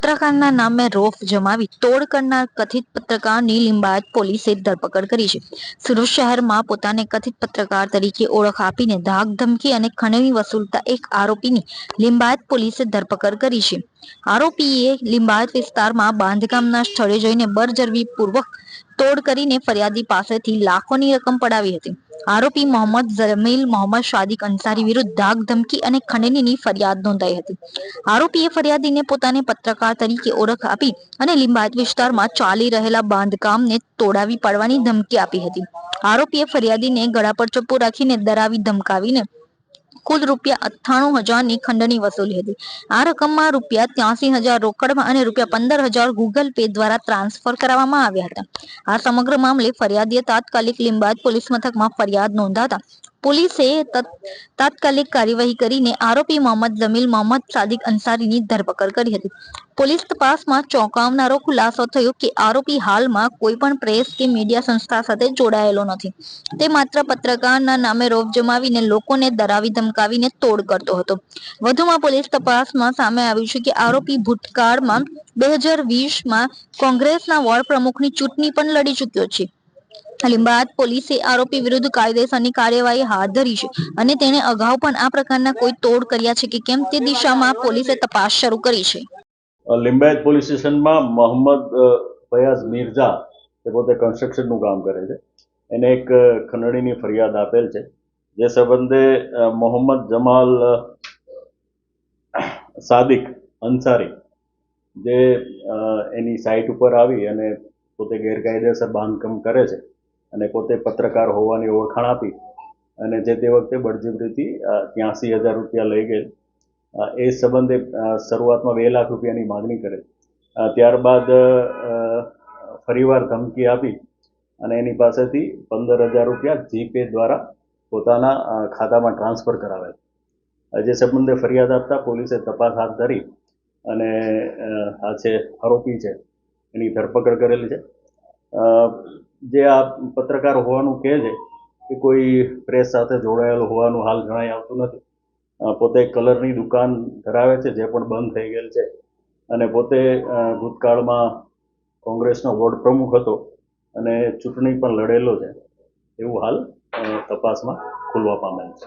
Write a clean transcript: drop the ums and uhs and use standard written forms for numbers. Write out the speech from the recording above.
પત્રકારના નામે રોફ જમાવી તોડ કરનાર કથિત પત્રકારની લિંબાયત પોલીસે ધરપકડ કરી છે. સુરત શહેરમાં પોતાને કથિત પત્રકાર તરીકે ઓળખ આપીને ધાક ધમકી અને ખંડણી વસૂલતા એક આરોપીની લિંબાયત પોલીસે ધરપકડ કરી છે. આરોપીએ લિંબાયત વિસ્તારમાં બાંધકામના સ્થળે જઈને બળજબરીપૂર્વક તોડ કરીને ફરિયાદી પાસેથી લાખોની રકમ પડાવી હતી. આરોપી મોહમ્મદ જમીલ મોહમ્મદ સાદિક અંસારી વિરુદ્ધ ધાક ધમકી અને ખંડણીની ફરિયાદ નોંધાઈ હતી. આરોપીએ ફરિયાદીને પોતાને પત્રકાર તરીકે ઓળખ આપી અને લિંબાયત વિસ્તારમાં ચાલી રહેલા બાંધકામને તોડાવી પાડવાની ધમકી આપી હતી. આરોપીએ ફરિયાદીને ગળા પર ચપ્પુ રાખીને ડરાવી ધમકાવીને કુલ ₹98,000ની ખંડણી વસૂલી હતી. આ રકમમાં ₹83,000 રોકડમાં અને ₹15,000 ગૂગલ પે દ્વારા ટ્રાન્સફર કરવામાં આવ્યા હતા. આ સમગ્ર મામલે ફરિયાદીએ તાત્કાલિક લિંબાયત પોલીસ મથકમાં ફરિયાદ નોંધાતા પોલીસે તાત્કાલિક કાર્યવાહી કરીને આરોપી મોહમ્મદ જમીલ મોહમ્મદ સાદિક અંસારીની ધરપકડ કરી હતી. પોલીસ તપાસમાં ચોંકાવનારો ખુલાસો થયો કે આરોપી હાલમાં કોઈ પણ પ્રેસ કે મીડિયા સંસ્થા સાથે જોડાયેલો નથી. તે માત્ર પત્રકારના નામે રોફ જમાવીને લોકોને ડરાવી ધમકાવીને તોડ કરતો હતો. વધુમાં પોલીસ તપાસમાં સામે આવ્યું છે કે આરોપી ભૂતકાળમાં 2020માં કોંગ્રેસના વોર્ડ પ્રમુખની ચૂંટણી પણ લડી ચૂક્યો છે. લિંબાયત પોલીસે આરોપી વિરુદ્ધ કાયદેસરની કાર્યવાહી હાથ ધરી છે અને તેણે અગાઉ પણ આ પ્રકારના કોઈ તોડ કર્યા છે કે કેમ તે દિશામાં પોલીસે તપાસ શરૂ કરી છે. લિંબાયત પોલીસ સ્ટેશનમાં મોહમ્મદ ફયાઝ મિર્ઝા તે પોતે કન્સ્ટ્રક્શનનું કામ કરે છે. એને એક ખંડણીની ફરિયાદ આપેલ છે. જે સંબંધે મોહમ્મદ જમાલ સાદિક અંસારી જે એની સાઇટ ઉપર આવી અને પોતે ગેરકાયદેસર બાંધકામ કરે છે અને પોતે પત્રકાર હોવાની ઓળખાણ આપી અને જે તે વખતે બળજબરીથી ₹83,000 લઈ ગયેલ. એ સંબંધે શરૂઆતમાં ₹2,00,000ની માગણી કરે. ત્યારબાદ ફરીવાર ધમકી આપી અને એની પાસેથી ₹15,000 જીપે દ્વારા પોતાના ખાતામાં ટ્રાન્સફર કરાવે. જે સંબંધે ફરિયાદ આપતા પોલીસે તપાસ હાથ ધરી અને આ છે આરોપી છે એની ધરપકડ કરેલી છે. જે આ પત્રકાર હોવાનું કહે છે કે કોઈ પ્રેસ સાથે જોડાયેલું હોવાનું હાલ જણાઈ આવતું નથી. પોતે કલરની દુકાન ધરાવે છે જે પણ બંધ થઈ ગયેલ છે અને પોતે ભૂતકાળમાં કોંગ્રેસનો વોર્ડ પ્રમુખ હતો અને ચૂંટણી પણ લડેલો છે એવું હાલ તપાસમાં ખુલવા પામેલ છે.